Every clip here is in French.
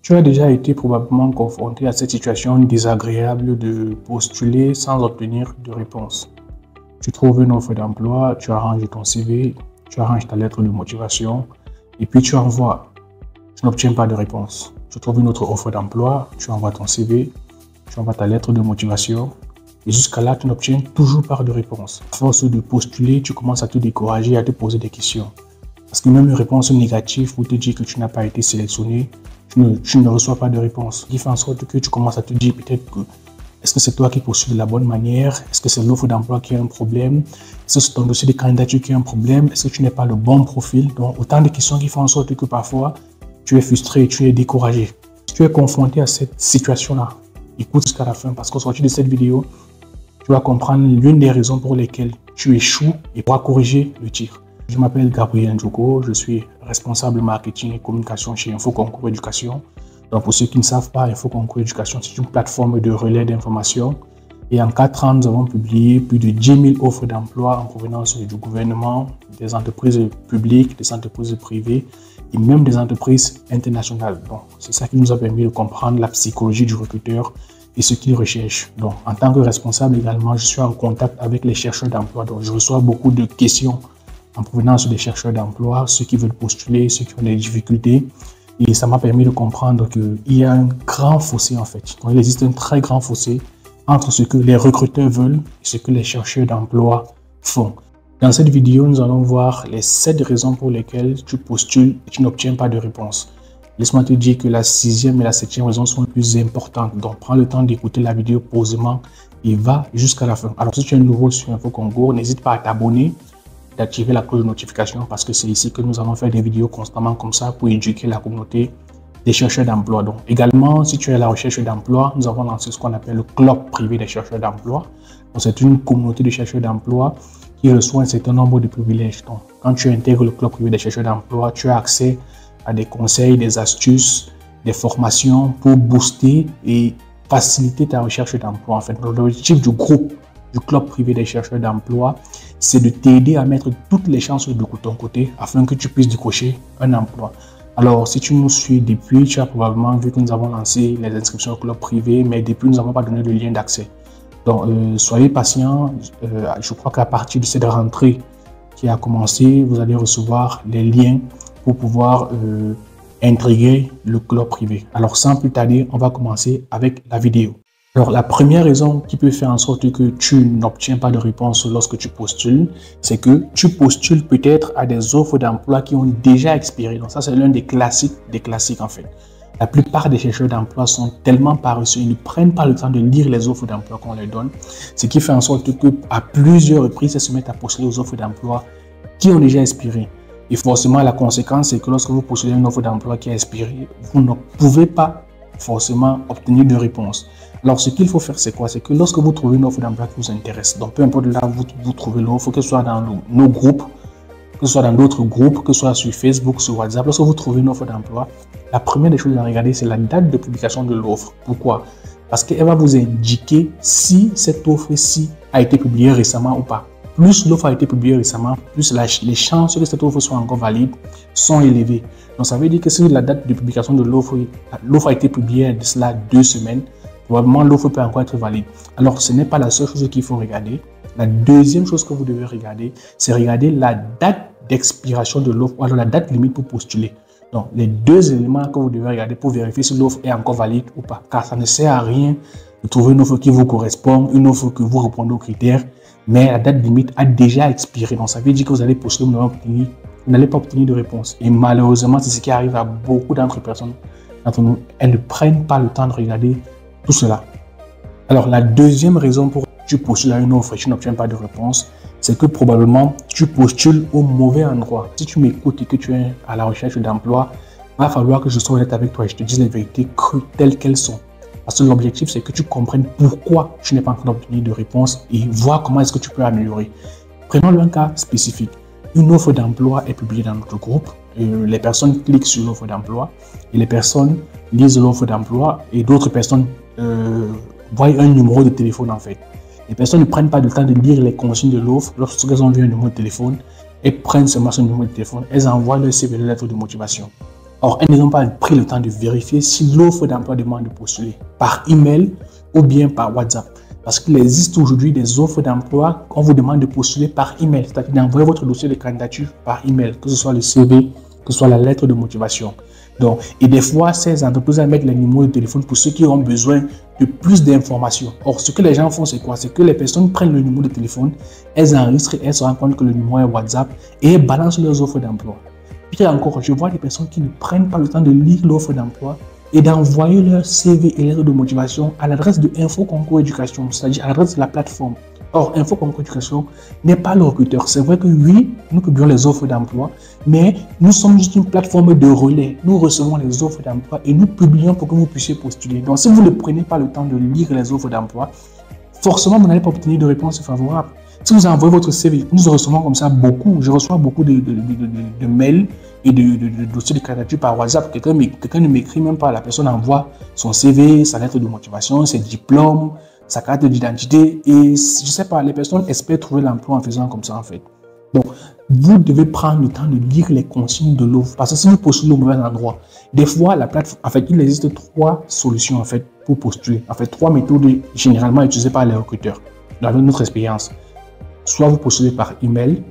Tu as déjà été probablement confronté à cette situation désagréable de postuler sans obtenir de réponse. Tu trouves une offre d'emploi, tu arranges ton CV, tu arranges ta lettre de motivation et puis tu envoies. Tu n'obtiens pas de réponse. Tu trouves une autre offre d'emploi, tu envoies ton CV, tu envoies ta lettre de motivation et jusqu'à là, tu n'obtiens toujours pas de réponse. À force de postuler, tu commences à te décourager, à te poser des questions. Parce que même une réponse négative pour te dire que tu n'as pas été sélectionné, tu ne reçois pas de réponse. Ce qui fait en sorte que tu commences à te dire peut-être que est-ce que c'est toi qui postules de la bonne manière? Est-ce que c'est l'offre d'emploi qui a un problème? Est-ce que c'est ton dossier de candidature qui a un problème? Est-ce que tu n'es pas le bon profil? Donc autant de questions qui font en sorte que parfois tu es frustré, tu es découragé. Si tu es confronté à cette situation-là, écoute jusqu'à la fin parce qu'au sortir de cette vidéo, tu vas comprendre l'une des raisons pour lesquelles tu échoues et pourras corriger le tir. Je m'appelle Gabriel Ndjoko, je suis responsable marketing et communication chez InfoConcours Éducation. Donc pour ceux qui ne savent pas, InfoConcours Éducation, c'est une plateforme de relais d'informations. Et en 4 ans, nous avons publié plus de 10 000 offres d'emploi en provenance du gouvernement, des entreprises publiques, des entreprises privées et même des entreprises internationales. Donc c'est ça qui nous a permis de comprendre la psychologie du recruteur et ce qu'il recherche. Donc en tant que responsable également, je suis en contact avec les chercheurs d'emploi. Donc je reçois beaucoup de questions en provenance des chercheurs d'emploi, ceux qui veulent postuler, ceux qui ont des difficultés. Et ça m'a permis de comprendre qu'il y a un grand fossé en fait. Donc, il existe un très grand fossé entre ce que les recruteurs veulent et ce que les chercheurs d'emploi font. Dans cette vidéo, nous allons voir les 7 raisons pour lesquelles tu postules et tu n'obtiens pas de réponse. Laisse-moi te dire que la 6e et la 7e raison sont les plus importantes. Donc, prends le temps d'écouter la vidéo posément et va jusqu'à la fin. Alors, si tu es nouveau sur InfoConcours, n'hésite pas à t'abonner, d'activer la cloche de notification parce que c'est ici que nous allons faire des vidéos constamment comme ça pour éduquer la communauté des chercheurs d'emploi. Donc également, si tu es à la recherche d'emploi, nous avons lancé ce qu'on appelle le club privé des chercheurs d'emploi. C'est une communauté de chercheurs d'emploi qui reçoit un certain nombre de privilèges. Donc quand tu intègres le club privé des chercheurs d'emploi, tu as accès à des conseils, des astuces, des formations pour booster et faciliter ta recherche d'emploi. En fait, l'objectif du groupe du club privé des chercheurs d'emploi, c'est de t'aider à mettre toutes les chances de ton côté afin que tu puisses décrocher un emploi. Alors, si tu nous suis depuis, tu as probablement vu que nous avons lancé les inscriptions au club privé, mais depuis, nous n'avons pas donné le lien d'accès. Donc, soyez patients. Je crois qu'à partir de cette rentrée qui a commencé, vous allez recevoir les liens pour pouvoir intégrer le club privé. Alors, sans plus tarder, on va commencer avec la vidéo. Alors, la première raison qui peut faire en sorte que tu n'obtiens pas de réponse lorsque tu postules, c'est que tu postules peut-être à des offres d'emploi qui ont déjà expiré. Donc ça, c'est l'un des classiques en fait. La plupart des chercheurs d'emploi sont tellement paresseux, ils ne prennent pas le temps de lire les offres d'emploi qu'on leur donne, ce qui fait en sorte qu'à plusieurs reprises, ils se mettent à postuler aux offres d'emploi qui ont déjà expiré. Et forcément, la conséquence, c'est que lorsque vous postulez une offre d'emploi qui a expiré, vous ne pouvez pas forcément obtenir de réponse. Alors, ce qu'il faut faire, c'est quoi? C'est que lorsque vous trouvez une offre d'emploi qui vous intéresse, donc peu importe là où vous trouvez l'offre, que ce soit dans nos groupes, que ce soit dans d'autres groupes, que ce soit sur Facebook, sur WhatsApp, lorsque vous trouvez une offre d'emploi, la première des choses à regarder, c'est la date de publication de l'offre. Pourquoi? Parce qu'elle va vous indiquer si cette offre-ci a été publiée récemment ou pas. Plus l'offre a été publiée récemment, plus les chances que cette offre soit encore valide sont élevées. Donc, ça veut dire que si la date de publication de l'offre a été publiée de cela 2 semaines, probablement l'offre peut encore être valide. Alors, ce n'est pas la seule chose qu'il faut regarder. La deuxième chose que vous devez regarder, c'est regarder la date d'expiration de l'offre, ou alors la date limite pour postuler. Donc, les 2 éléments que vous devez regarder pour vérifier si l'offre est encore valide ou pas. Car ça ne sert à rien de trouver une offre qui vous correspond, une offre que vous répondez aux critères, mais la date limite a déjà expiré. Donc, ça veut dire que vous allez postuler, vous n'allez pas obtenir de réponse. Et malheureusement, c'est ce qui arrive à beaucoup d'entre nous. Elles ne prennent pas le temps de regarder tout cela. Alors, la deuxième raison pour que tu postules à une offre et tu n'obtiens pas de réponse, c'est que probablement tu postules au mauvais endroit. Si tu m'écoutes et que tu es à la recherche d'emploi, il va falloir que je sois honnête avec toi et je te dise les vérités crues telles qu'elles sont. Parce que l'objectif, c'est que tu comprennes pourquoi tu n'es pas en train d'obtenir de réponse et voir comment est-ce que tu peux améliorer. Prenons un cas spécifique. Une offre d'emploi est publiée dans notre groupe. Les personnes cliquent sur l'offre d'emploi et les personnes lisent l'offre d'emploi et d'autres personnes voient un numéro de téléphone en fait. Les personnes ne prennent pas le temps de lire les consignes de l'offre. Lorsqu'elles ont vu un numéro de téléphone, elles prennent seulement ce numéro de téléphone, elles envoient leur CV, leur lettre de motivation. Or, elles n'ont pas pris le temps de vérifier si l'offre d'emploi demande de postuler par email ou bien par WhatsApp. Parce qu'il existe aujourd'hui des offres d'emploi qu'on vous demande de postuler par email, c'est-à-dire d'envoyer votre dossier de candidature par email, que ce soit le CV, que ce soit la lettre de motivation. Donc, et des fois, ces entreprises mettent les numéros de téléphone pour ceux qui ont besoin de plus d'informations. Or, ce que les gens font, c'est quoi? C'est que les personnes prennent le numéro de téléphone, elles enregistrent, elles se rendent compte que le numéro est WhatsApp et elles balancent leurs offres d'emploi. Puis encore, je vois des personnes qui ne prennent pas le temps de lire l'offre d'emploi et d'envoyer leur CV et lettre de motivation à l'adresse de Info Concours Éducation, c'est-à-dire à l'adresse de la plateforme. Or, Info Concours Éducation n'est pas le recruteur. C'est vrai que oui, nous publions les offres d'emploi, mais nous sommes juste une plateforme de relais. Nous recevons les offres d'emploi et nous publions pour que vous puissiez postuler. Donc, si vous ne prenez pas le temps de lire les offres d'emploi, forcément, vous n'allez pas obtenir de réponse favorable. Si vous envoyez votre CV, nous recevons comme ça beaucoup. Je reçois beaucoup de mails et de dossiers de candidature par WhatsApp. Quelqu'un ne m'écrit même pas. La personne envoie son CV, sa lettre de motivation, ses diplômes, sa carte d'identité. Et je ne sais pas, les personnes espèrent trouver l'emploi en faisant comme ça en fait. Donc, vous devez prendre le temps de lire les consignes de l'offre. Parce que si vous postulez au mauvais endroit, des fois, la plateforme, en fait, il existe 3 solutions en fait pour postuler. En fait, 3 méthodes généralement utilisées par les recruteurs dans notre expérience. Soit vous postulez par email,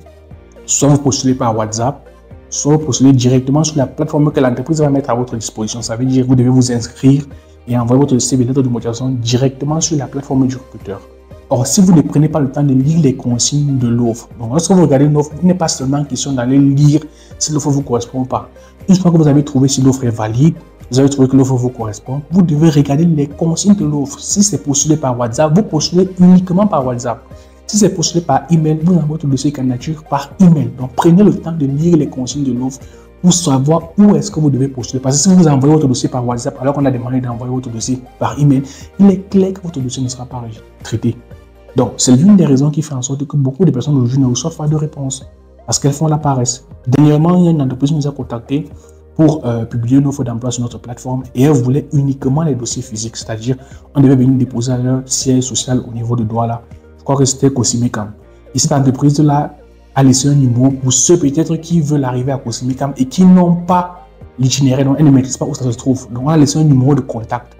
soit vous postulez par WhatsApp, soit vous postulez directement sur la plateforme que l'entreprise va mettre à votre disposition. Ça veut dire que vous devez vous inscrire et envoyer votre CV, lettre de motivation directement sur la plateforme du recruteur. Or, si vous ne prenez pas le temps de lire les consignes de l'offre, donc lorsque vous regardez une offre, il n'est pas seulement question d'aller lire si l'offre vous correspond ou pas. Une fois que vous avez trouvé si l'offre est valide, vous avez trouvé que l'offre vous correspond, vous devez regarder les consignes de l'offre. Si c'est postulé par WhatsApp, vous postulez uniquement par WhatsApp. Si c'est postulé par email, vous envoyez votre dossier de candidature par email. Donc, prenez le temps de lire les consignes de l'offre pour savoir où est-ce que vous devez postuler. Parce que si vous envoyez votre dossier par WhatsApp alors qu'on a demandé d'envoyer votre dossier par email, il est clair que votre dossier ne sera pas traité. Donc, c'est l'une des raisons qui fait en sorte que beaucoup de personnes aujourd'hui ne reçoivent pas de réponse parce qu'elles font la paresse. Dernièrement, il y a une entreprise qui nous a contactés pour publier une offre d'emploi sur notre plateforme et elle voulait uniquement les dossiers physiques, c'est-à-dire on devait venir déposer à leur siège social au niveau de Douala. Je crois que c'était Cosimecam. Et cette entreprise-là a laissé un numéro pour ceux peut-être qui veulent arriver à Cosimecam et qui n'ont pas l'itinéraire, donc elles ne maîtrisent pas où ça se trouve. Donc on a laissé un numéro de contact.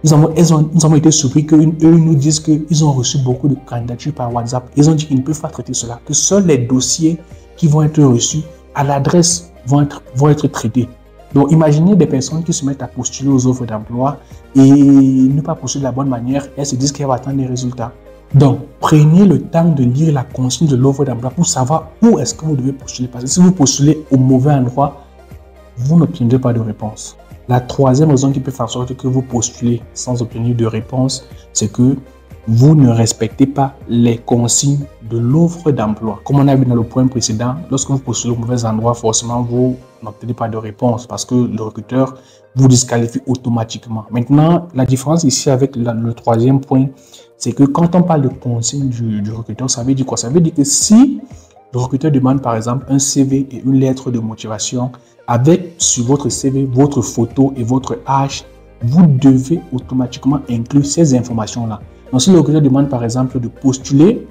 Nous avons été surpris qu'eux nous disent qu'ils ont reçu beaucoup de candidatures par WhatsApp. Ils ont dit qu'ils ne peuvent pas traiter cela, que seuls les dossiers qui vont être reçus à l'adresse vont être traités. Donc imaginez des personnes qui se mettent à postuler aux offres d'emploi et ne pas postuler de la bonne manière, elles se disent qu'elles vont attendre des résultats. Donc, prenez le temps de lire la consigne de l'offre d'emploi pour savoir où est-ce que vous devez postuler. Parce que si vous postulez au mauvais endroit, vous n'obtiendrez pas de réponse. La troisième raison qui peut faire en sorte que vous postulez sans obtenir de réponse, c'est que vous ne respectez pas les consignes de l'offre d'emploi. Comme on a vu dans le point précédent, lorsque vous postulez au mauvais endroit, forcément, vous n'obtenez pas de réponse parce que le recruteur vous disqualifie automatiquement. Maintenant, la différence ici avec le troisième point, c'est que quand on parle de consigne du recruteur, ça veut dire quoi? Ça veut dire que si le recruteur demande par exemple un CV et une lettre de motivation avec sur votre CV, votre photo et votre âge, vous devez automatiquement inclure ces informations-là. Donc si le recruteur demande par exemple de postuler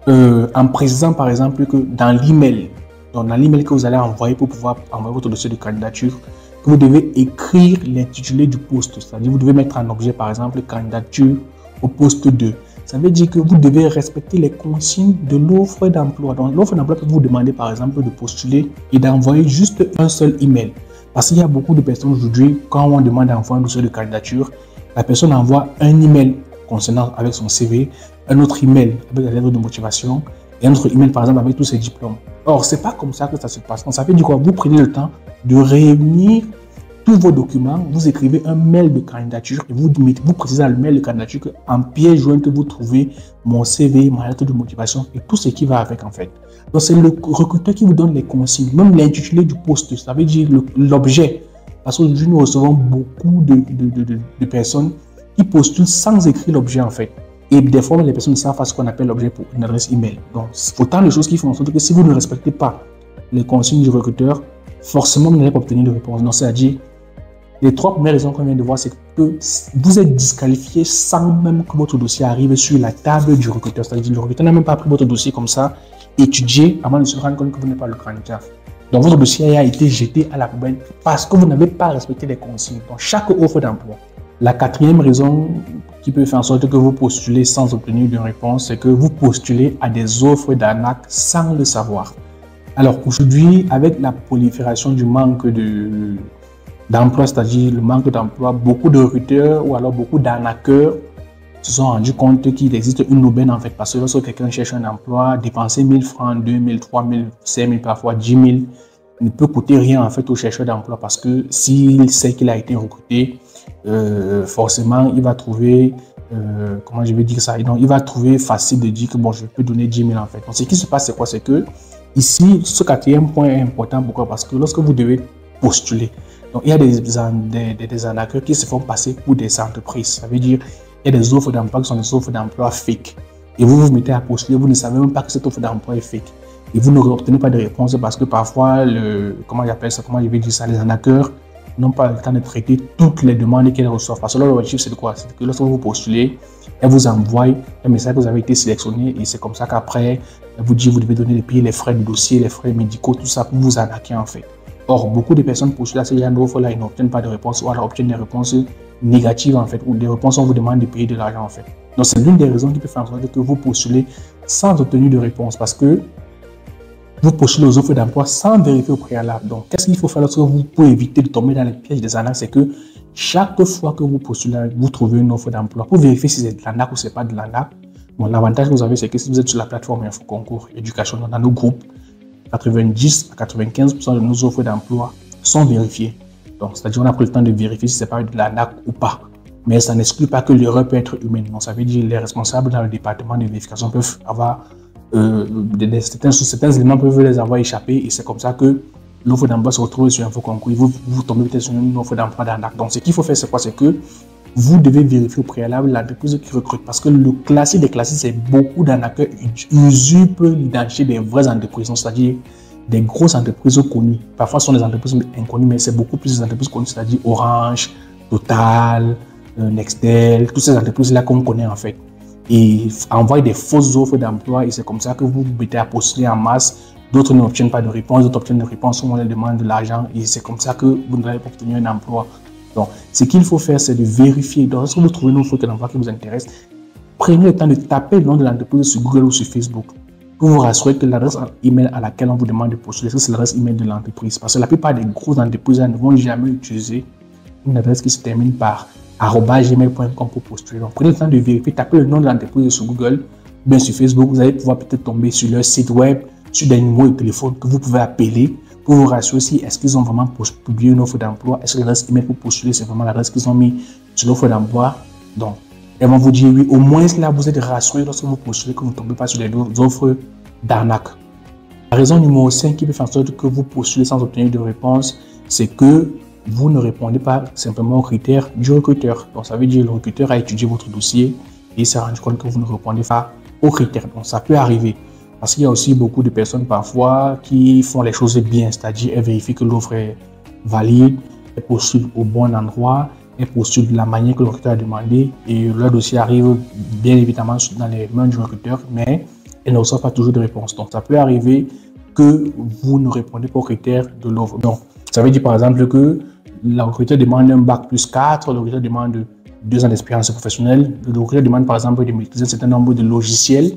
en précisant par exemple que dans l'email, que vous allez envoyer pour pouvoir envoyer votre dossier de candidature, que vous devez écrire l'intitulé du poste, c'est-à-dire vous devez mettre en objet par exemple candidature au poste 2. Ça veut dire que vous devez respecter les consignes de l'offre d'emploi. Donc, l'offre d'emploi peut vous demander par exemple de postuler et d'envoyer juste un seul email. Parce qu'il y a beaucoup de personnes aujourd'hui, quand on demande d'envoyer un dossier de candidature, la personne envoie un email concernant avec son CV, un autre email avec la lettre de motivation et un autre email par exemple avec tous ses diplômes. Or, c'est pas comme ça que ça se passe. Donc, ça veut dire quoi? Vous prenez le temps de réunir tous vos documents, vous écrivez un mail de candidature et vous précisez dans le mail de candidature qu'en pièce jointe vous trouvez mon CV, ma lettre de motivation et tout ce qui va avec en fait. Donc c'est le recruteur qui vous donne les consignes, même l'intitulé du poste, ça veut dire l'objet. Parce qu'aujourd'hui nous recevons beaucoup de personnes qui postulent sans écrire l'objet en fait. Et des fois les personnes ne savent pas ce qu'on appelle l'objet pour une adresse email. Donc c'est autant de choses qui font en sorte que si vous ne respectez pas les consignes du recruteur, forcément vous n'allez pas obtenir de réponse. Donc c'est-à-dire les 3 premières raisons qu'on vient de voir, c'est que vous êtes disqualifié sans même que votre dossier arrive sur la table du recruteur. C'est-à-dire que le recruteur n'a même pas pris votre dossier comme ça, étudié, avant de se rendre compte que vous n'êtes pas le candidat. Donc, votre dossier a été jeté à la poubelle parce que vous n'avez pas respecté les consignes. Donc, chaque offre d'emploi. La quatrième raison qui peut faire en sorte que vous postulez sans obtenir de réponse, c'est que vous postulez à des offres d'arnaque sans le savoir. Alors, aujourd'hui, avec la prolifération du manque d'emploi, c'est-à-dire le manque d'emploi, beaucoup de recruteurs ou alors beaucoup d'arnaqueurs se sont rendus compte qu'il existe une aubaine en fait. Parce que lorsque quelqu'un cherche un emploi, dépenser 1000 francs, 2000, 3000, 5000, parfois 10 000 ne peut coûter rien en fait au chercheur d'emploi parce que s'il sait qu'il a été recruté, forcément il va trouver, comment je vais dire ça, donc, il va trouver facile de dire que bon, je peux donner 10 000 en fait. Donc ce qui se passe c'est quoi? C'est que ici, ce quatrième point est important. Pourquoi? Parce que lorsque vous devez postuler, donc il y a des arnaqueurs qui se font passer pour des entreprises. Ça veut dire il y a des offres d'emploi qui sont des offres d'emploi fake. Et vous vous mettez à postuler, vous ne savez même pas que cette offre d'emploi est fake. Et vous n'obtenez pas de réponse parce que parfois, comment j'appelle ça, comment je vais dire ça, les arnaqueurs n'ont pas le temps de traiter toutes les demandes qu'elles reçoivent. Parce que leur objectif, c'est de quoi? C'est que lorsque vous postulez, elles vous envoient un message que vous avez été sélectionné et c'est comme ça qu'après, elle vous dit vous devez donner les frais de dossier, les frais médicaux, tout ça pour vous arnaquer en fait. Or, beaucoup de personnes postulent à ces genre d'offres-là, ils n'obtiennent pas de réponse ou alors obtiennent des réponses négatives en fait, ou des réponses où on vous demande de payer de l'argent en fait. Donc, c'est l'une des raisons qui peut faire en sorte que vous postulez sans obtenir de réponse parce que vous postulez aux offres d'emploi sans vérifier au préalable. Donc, qu'est-ce qu'il faut faire lorsque vous pouvez éviter de tomber dans les pièges des arnaques? C'est que chaque fois que vous postulez, vous trouvez une offre d'emploi pour vérifier si c'est de l'arnaque ou c'est pas de l'arnaque. Bon, l'avantage que vous avez, c'est que si vous êtes sur la plateforme InfoConcours Éducation, dans nos groupes, 90 à 95% de nos offres d'emploi sont vérifiées. Donc, c'est-à-dire qu'on a pris le temps de vérifier si c'est pas de l'arnaque ou pas. Mais ça n'exclut pas que l'erreur peut être humaine. Donc, ça veut dire que les responsables dans le département de vérification peuvent avoir certains éléments peuvent les avoir échappés et c'est comme ça que l'offre d'emploi se retrouve sur InfoConcours. Vous tombez peut-être sur une offre d'emploi d'arnaque. Donc, ce qu'il faut faire, c'est quoi? C'est que vous devez vérifier au préalable l'entreprise qui recrute. Parce que le classique des classiques, c'est beaucoup d'arnaqueurs usurpent l'identité des vraies entreprises, c'est-à-dire des grosses entreprises connues. Parfois, ce sont des entreprises inconnues, mais c'est beaucoup plus des entreprises connues, c'est-à-dire Orange, Total, Nextel, toutes ces entreprises-là qu'on connaît en fait. Et envoient des fausses offres d'emploi et c'est comme ça que vous vous mettez à postuler en masse. D'autres n'obtiennent pas de réponse, d'autres obtiennent des réponses où on leur demande de l'argent et c'est comme ça que vous n'allez pas obtenir un emploi. Donc, ce qu'il faut faire, c'est de vérifier. Donc, lorsque vous trouvez une offre d'emploi qui vous intéresse, prenez le temps de taper le nom de l'entreprise sur Google ou sur Facebook pour vous rassurer que l'adresse email à laquelle on vous demande de postuler, c'est l'adresse email de l'entreprise. Parce que la plupart des grosses entreprises ne vont jamais utiliser une adresse qui se termine par @gmail.com pour postuler. Donc, prenez le temps de vérifier, tapez le nom de l'entreprise sur Google, bien sur Facebook, vous allez pouvoir peut-être tomber sur leur site web, sur des numéros de téléphone que vous pouvez appeler pour vous rassurer si est-ce qu'ils ont vraiment publié une offre d'emploi, est-ce que l'adresse email pour postuler, c'est vraiment l'adresse qu'ils ont mis sur l'offre d'emploi. Donc, elles vont vous dire oui, au moins là, vous êtes rassuré lorsque vous postulez que vous ne tombez pas sur des offres d'arnaque. La raison numéro 5 qui peut faire en sorte que vous postulez sans obtenir de réponse, c'est que vous ne répondez pas simplement aux critères du recruteur. Donc, ça veut dire que le recruteur a étudié votre dossier et il s'est rendu compte que vous ne répondez pas aux critères. Donc, ça peut arriver. Parce qu'il y a aussi beaucoup de personnes parfois qui font les choses bien, c'est-à-dire elles vérifient que l'offre est valide, elles postulent au bon endroit, elles postulent de la manière que le recruteur a demandé et leur dossier arrive bien évidemment dans les mains du recruteur, mais elles ne reçoivent pas toujours de réponse. Donc, ça peut arriver que vous ne répondez pas aux critères de l'offre. Donc, ça veut dire par exemple que le recruteur demande un bac plus 4, le recruteur demande 2 ans d'expérience professionnelle, le recruteur demande par exemple de maîtriser un certain nombre de logiciels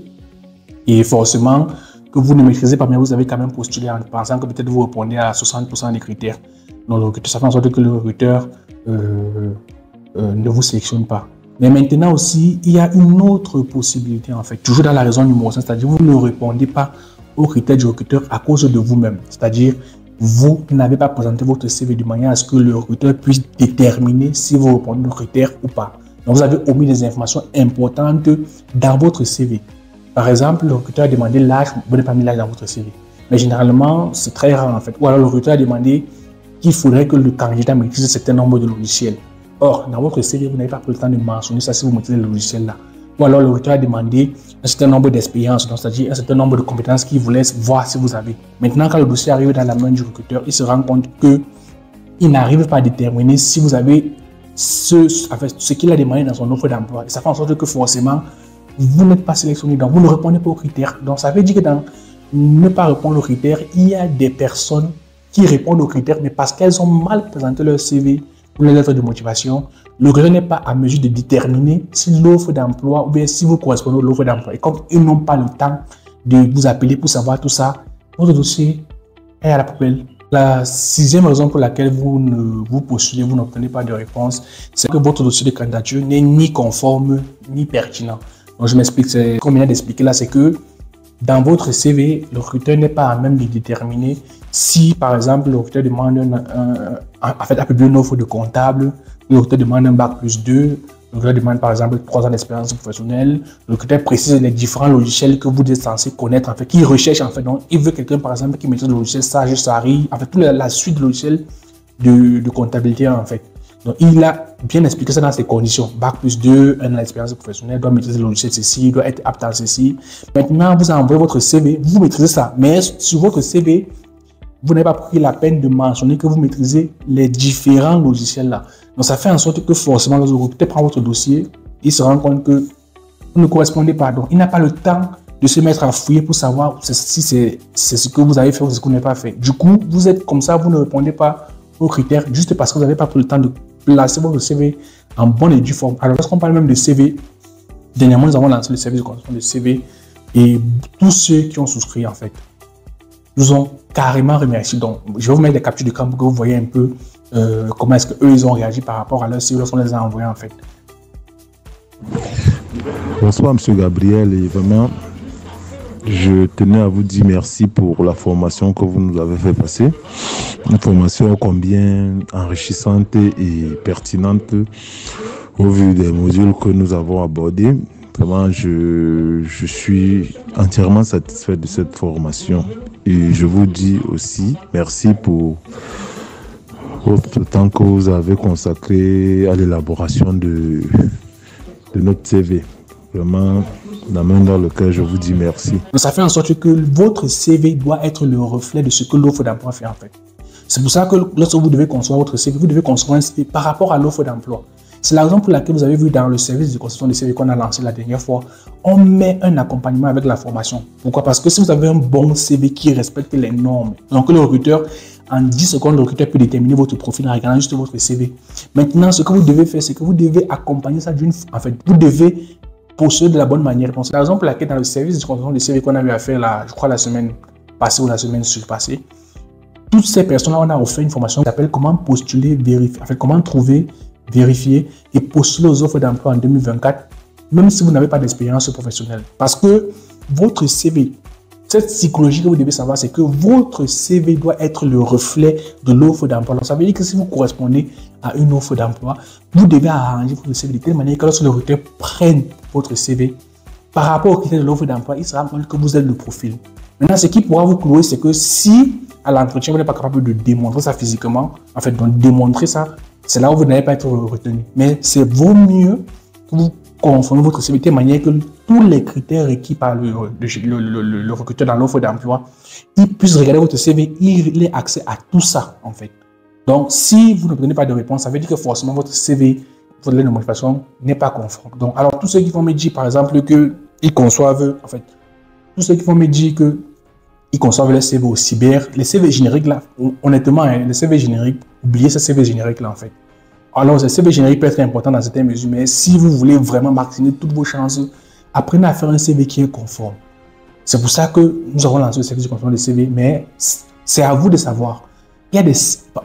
et forcément que vous ne maîtrisez pas, mais vous avez quand même postulé en pensant que peut-être vous répondez à 60% des critères. Donc, ça fait en sorte que le recruteur ne vous sélectionne pas. Mais maintenant aussi, il y a une autre possibilité en fait, toujours dans la raison numéro 5, c'est-à-dire vous ne répondez pas aux critères du recruteur à cause de vous-même. C'est-à-dire vous n'avez pas présenté votre CV de manière à ce que le recruteur puisse déterminer si vous répondez aux critères ou pas. Donc, vous avez omis des informations importantes dans votre CV. Par exemple, le recruteur a demandé l'âge, vous n'avez pas mis l'âge dans votre CV. Mais généralement, c'est très rare en fait. Ou alors, le recruteur a demandé qu'il faudrait que le candidat maîtrise un certain nombre de logiciels. Or, dans votre CV, vous n'avez pas pris le temps de mentionner ça si vous maîtrisez le logiciel là. Ou alors, le recruteur a demandé un certain nombre d'expériences, c'est-à-dire un certain nombre de compétences qu'il vous laisse voir si vous avez. Maintenant, quand le dossier arrive dans la main du recruteur, il se rend compte qu'il n'arrive pas à déterminer si vous avez ce qu'il a demandé dans son offre d'emploi. Et ça fait en sorte que forcément, vous n'êtes pas sélectionné, donc vous ne répondez pas aux critères. Donc, ça veut dire que dans ne pas répondre aux critères, il y a des personnes qui répondent aux critères, mais parce qu'elles ont mal présenté leur CV ou leur lettre de motivation, le recruteur n'est pas à mesure de déterminer si l'offre d'emploi ou bien si vous correspondez à l'offre d'emploi. Et comme ils n'ont pas le temps de vous appeler pour savoir tout ça, votre dossier est à la poubelle. La sixième raison pour laquelle vous ne vous postulez, vous n'obtenez pas de réponse, c'est que votre dossier de candidature n'est ni conforme ni pertinent. Donc je m'explique, c'est comme il vient d'expliquer là, c'est que dans votre CV, le recruteur n'est pas à même de déterminer si, par exemple, le recruteur demande à publier une offre de comptable, le recruteur demande un bac+2, le recruteur demande par exemple 3 ans d'expérience professionnelle, le recruteur précise les différents logiciels que vous êtes censé connaître, en fait, qu'il recherche en fait. Donc, il veut quelqu'un par exemple qui maîtrise le logiciel Sage, Sari, en fait, toute la suite de logiciels de comptabilité en fait. Donc, il a bien expliqué ça dans ses conditions. bac+2, 1 an d'expérience professionnelle, doit maîtriser le logiciel ceci, doit être apte à ceci. Maintenant, vous envoyez votre CV, vous maîtrisez ça. Mais sur votre CV, vous n'avez pas pris la peine de mentionner que vous maîtrisez les différents logiciels là. Donc, ça fait en sorte que forcément, le recruteur prend votre dossier, il se rend compte que vous ne correspondez pas. Donc, il n'a pas le temps de se mettre à fouiller pour savoir si c'est ce que vous avez fait ou ce que vous n'avez pas fait. Du coup, vous êtes comme ça, vous ne répondez pas aux critères juste parce que vous n'avez pas pris le temps de placer votre CV en bonne et due forme. Alors, lorsqu'on parle même de CV, dernièrement, nous avons lancé le service de construction de CV et tous ceux qui ont souscrit, en fait, nous ont carrément remercié. Donc, je vais vous mettre des captures d'écran pour que vous voyez un peu comment est-ce qu'eux, ils ont réagi par rapport à leur CV lorsqu'on les a envoyés, en fait. Bonsoir, M. Gabriel, et vraiment, je tenais à vous dire merci pour la formation que vous nous avez fait passer. Une formation combien enrichissante et pertinente au vu des modules que nous avons abordés. Vraiment, je suis entièrement satisfait de cette formation. Et je vous dis aussi merci pour le temps que vous avez consacré à l'élaboration de notre CV. Vraiment, la main dans le cœur, je vous dis merci. Donc, ça fait en sorte que votre CV doit être le reflet de ce que l'offre d'emploi fait en fait. C'est pour ça que lorsque vous devez construire votre CV, vous devez construire un CV par rapport à l'offre d'emploi. C'est la raison pour laquelle vous avez vu dans le service de construction de CV qu'on a lancé la dernière fois, on met un accompagnement avec la formation. Pourquoi? Parce que si vous avez un bon CV qui respecte les normes, donc le recruteur, en 10 secondes, le recruteur peut déterminer votre profil en regardant juste votre CV. Maintenant, ce que vous devez faire, c'est que vous devez accompagner ça en fait, vous devez postuler de la bonne manière. C'est la raison pour laquelle dans le service de construction de CV qu'on a eu à faire, je crois, la semaine passée ou la semaine surpassée, toutes ces personnes-là, on a offert une formation qui s'appelle comment postuler, vérifier, en fait, comment trouver, vérifier et postuler aux offres d'emploi en 2024, même si vous n'avez pas d'expérience professionnelle. Parce que votre CV, cette psychologie que vous devez savoir, c'est que votre CV doit être le reflet de l'offre d'emploi. Ça veut dire que si vous correspondez à une offre d'emploi, vous devez arranger votre CV de telle manière que lorsque le recruteur prenne votre CV, par rapport aux critères de l'offre d'emploi, il se rend compte que vous êtes le profil. Maintenant, ce qui pourra vous clouer, c'est que si à l'entretien, vous n'êtes pas capable de démontrer ça physiquement, en fait, donc démontrer ça, c'est là où vous n'allez pas être retenu. Mais c'est vaut mieux que vous conformez votre CV de telle manière que tous les critères requis par le recruteur dans l'offre d'emploi, il puisse regarder votre CV, il ait accès à tout ça, en fait. Donc, si vous n'obtenez pas de réponse, ça veut dire que forcément votre CV, votre lettre de motivation n'est pas conforme. Donc, alors, tous ceux qui vont me dire, par exemple, qu'ils conçoivent, en fait, tous ceux qui vont me dire qu'ils conçoivent les CV au cyber, les CV génériques là, honnêtement, hein, les CV génériques, oubliez ces CV génériques là, en fait. Alors, ce CV générique peut être important dans certaines mesures, mais si vous voulez vraiment maximiser toutes vos chances, apprenez à faire un CV qui est conforme. C'est pour ça que nous avons lancé le service de construction de CV, mais c'est à vous de savoir. Il y a des,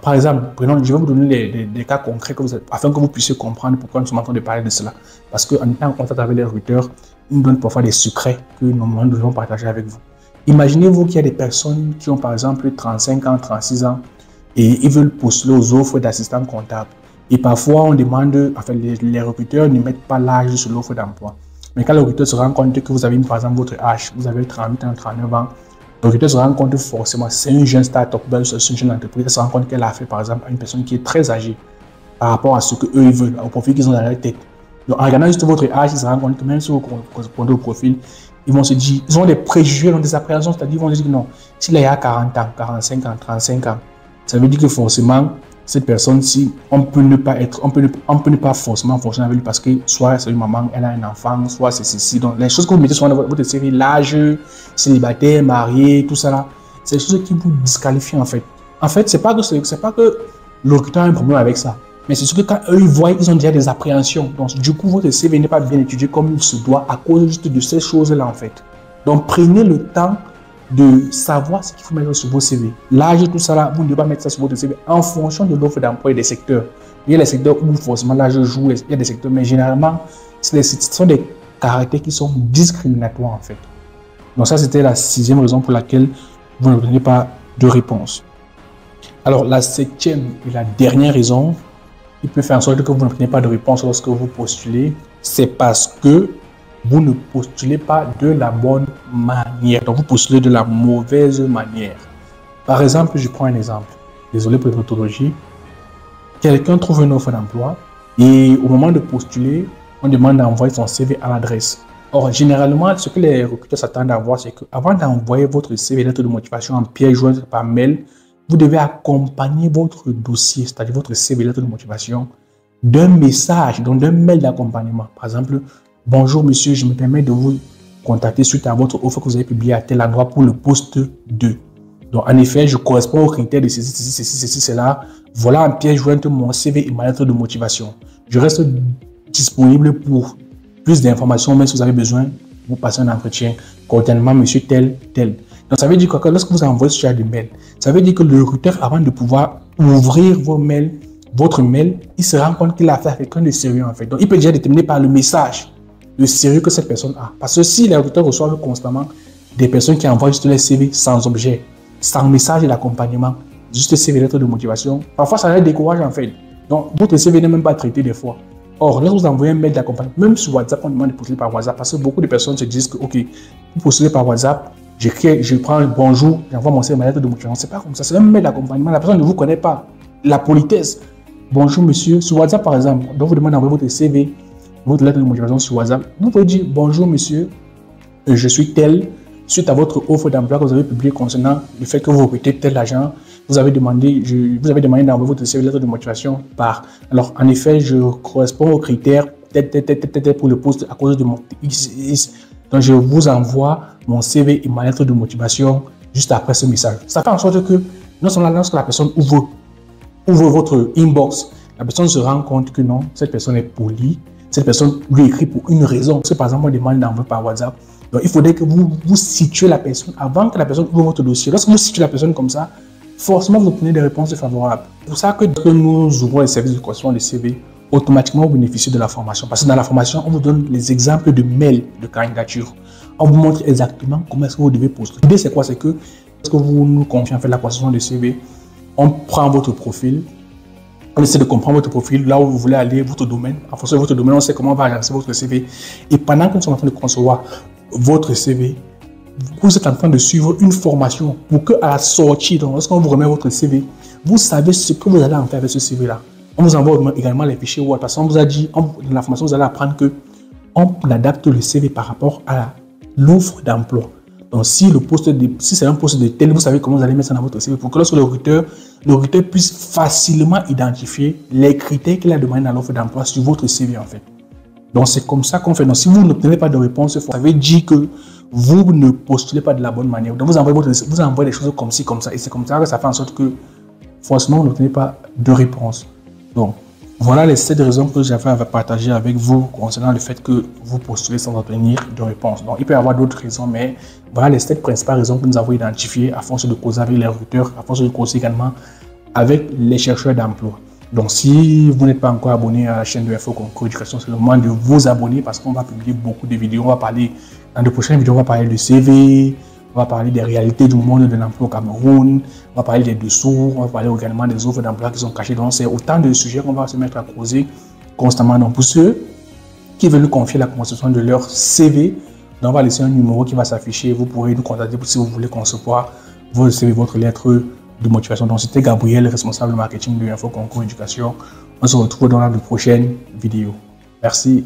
par exemple, je vais vous donner des cas concrets afin que vous puissiez comprendre pourquoi nous sommes en train de parler de cela. Parce qu'en étant en contact avec les recruteurs, ils nous donnent parfois des secrets que nous devons partager avec vous. Imaginez-vous qu'il y a des personnes qui ont par exemple 35 ans, 36 ans et ils veulent postuler aux offres d'assistants comptables. Et parfois, on demande, enfin, les recruteurs ne mettent pas l'âge sur l'offre d'emploi. Mais quand le recruteur se rend compte que vous avez, par exemple, votre âge, vous avez 38 ans, 39 ans, le recruteur se rend compte forcément, c'est une jeune start-up, c'est une jeune entreprise, elle se rend compte qu'elle a fait, par exemple, à une personne qui est très âgée par rapport à ce qu'eux ils veulent, au profil qu'ils ont dans leur tête. Donc, en regardant juste votre âge, ils se rendent compte que même si vous correspondez au profil, ils vont se dire, ils ont des préjugés, ils ont des appréhensions, c'est-à-dire ils vont se dire que non, s'il a 40 ans, 45 ans, 35 ans, ça veut dire que forcément, cette personne-ci, on peut ne pas forcément fonctionner avec lui parce que soit c'est une maman, elle a un enfant, soit c'est ceci. Donc, les choses que vous mettez sur votre série, l'âge, célibataire, marié, tout ça là, c'est des choses qui vous disqualifient en fait. En fait, c'est pas que le recruteur a un problème avec ça. Mais c'est ce que quand eux, ils voient, ils ont déjà des appréhensions. Donc, du coup, votre CV n'est pas bien étudié comme il se doit à cause juste de ces choses-là, en fait. Donc, prenez le temps de savoir ce qu'il faut mettre sur vos CV. L'âge et tout ça, là, vous ne devez pas mettre ça sur votre CV en fonction de l'offre d'emploi et des secteurs. Il y a les secteurs où forcément l'âge joue, il y a des secteurs, mais généralement, ce sont des caractères qui sont discriminatoires, en fait. Donc, ça, c'était la 6e raison pour laquelle vous n'obtenez pas de réponse. Alors, la 7e et la dernière raison qui peut faire en sorte que vous n'obtenez pas de réponse lorsque vous postulez, c'est parce que vous ne postulez pas de la bonne manière. Donc, vous postulez de la mauvaise manière. Par exemple, je prends un exemple. Désolé pour la tautologie. Quelqu'un trouve une offre d'emploi et au moment de postuler, on demande d'envoyer son CV à l'adresse. Or, généralement, ce que les recruteurs s'attendent à voir, c'est qu'avant d'envoyer votre CV, lettre de motivation en pièce jointe par mail, vous devez accompagner votre dossier, c'est-à-dire votre CV, lettre de motivation, d'un message, donc d'un mail d'accompagnement. Par exemple, bonjour monsieur, je me permets de vous contacter suite à votre offre que vous avez publiée à tel endroit pour le poste 2. Donc, en effet, je corresponds aux critères de ceci, cela. Voilà en pièce jointe mon CV et ma lettre de motivation. Je reste disponible pour plus d'informations, mais si vous avez besoin, vous passez un entretien. Cordialement, monsieur tel. Donc, ça veut dire que lorsque vous envoyez ce genre de mail, ça veut dire que le recruteur, avant de pouvoir ouvrir votre mail, il se rend compte qu'il a affaire à quelqu'un de sérieux, en fait. Donc, il peut déjà déterminer par le message le sérieux que cette personne a. Parce que si les recruteurs reçoivent constamment des personnes qui envoient juste les CV sans objet, sans message et d'accompagnement, juste CV, lettre de motivation, parfois ça les décourage, en fait. Donc, votre CV n'est même pas traité des fois. Or, lorsque vous envoyez un mail d'accompagnement, même sur WhatsApp, on demande de postuler par WhatsApp parce que beaucoup de personnes se disent que, OK, vous postulez par WhatsApp, je prends un bonjour, j'envoie mon CV, ma lettre de motivation. C'est pas comme ça, c'est un mail d'accompagnement. La personne ne vous connaît pas. La politesse. Bonjour monsieur, sur WhatsApp par exemple, donc vous demandez d'envoyer votre CV, votre lettre de motivation sur WhatsApp. Vous pouvez dire bonjour monsieur, je suis tel, suite à votre offre d'emploi que vous avez publiée concernant le fait que vous recrutez tel agent, vous avez demandé d'envoyer votre CV, lettre de motivation par. Alors en effet, je corresponds aux critères pour le poste à cause de mon X. Donc je vous envoie mon CV et ma lettre de motivation juste après ce message. Ça fait en sorte que non seulement lorsque la personne ouvre votre inbox, la personne se rend compte que non, cette personne est polie, cette personne lui écrit pour une raison. Si par exemple on demande d'envoyer par WhatsApp, donc il faudrait que vous situez la personne avant que la personne ouvre votre dossier. Lorsque vous situez la personne comme ça, forcément vous obtenez des réponses favorables. C'est pour ça que nous ouvrons les services de correction des CV, automatiquement vous bénéficiez de la formation. Parce que dans la formation, on vous donne les exemples de mails de candidature. On vous montre exactement comment est-ce que vous devez postuler. L'idée c'est quoi? C'est que lorsque vous nous confiez en fait la correction des CV, on prend votre profil, on essaie de comprendre votre profil, là où vous voulez aller, votre domaine. En fonction de votre domaine, on sait comment on va agencer votre CV. Et pendant que nous sommes en train de concevoir votre CV, vous êtes en train de suivre une formation pour qu'à la sortie, donc lorsqu'on vous remet votre CV, vous savez ce que vous allez en faire avec ce CV-là. On vous envoie également les fichiers Word parce qu'on vous a dit, dans la formation, vous allez apprendre qu'on adapte le CV par rapport à l'offre d'emploi. Donc, si c'est un poste de tel, vous savez comment vous allez mettre ça dans votre CV pour que lorsque le recruteur puisse facilement identifier les critères qu'il a demandé dans l'offre d'emploi sur votre CV, en fait. Donc, c'est comme ça qu'on fait. Donc, si vous n'obtenez pas de réponse, ça veut dire que vous ne postulez pas de la bonne manière. Donc, vous envoyez des choses comme ci, comme ça. Et c'est comme ça que ça fait en sorte que, forcément, vous n'obtenez pas de réponse. Donc, voilà les 7 raisons que j'avais à partager avec vous concernant le fait que vous postulez sans obtenir de réponse. Donc, il peut y avoir d'autres raisons, mais voilà les 7 principales raisons que nous avons identifiées à force de causer avec les recruteurs, à force de causer également avec les chercheurs d'emploi. Donc, si vous n'êtes pas encore abonné à la chaîne de Info Concours Éducation, c'est le moment de vous abonner parce qu'on va publier beaucoup de vidéos. On va parler, dans de prochaines vidéos, on va parler de CV, on va parler des réalités du monde de l'emploi au Cameroun, on va parler des dessous, on va parler également des offres d'emploi qui sont cachées. Donc, c'est autant de sujets qu'on va se mettre à creuser constamment. Donc, pour ceux qui veulent nous confier la conception de leur CV, donc on va laisser un numéro qui va s'afficher. Vous pourrez nous contacter si vous voulez concevoir votre CV, votre lettre de motivation. Donc, c'était Gabriel, responsable marketing de Info Concours Éducation. On se retrouve dans la prochaine vidéo. Merci.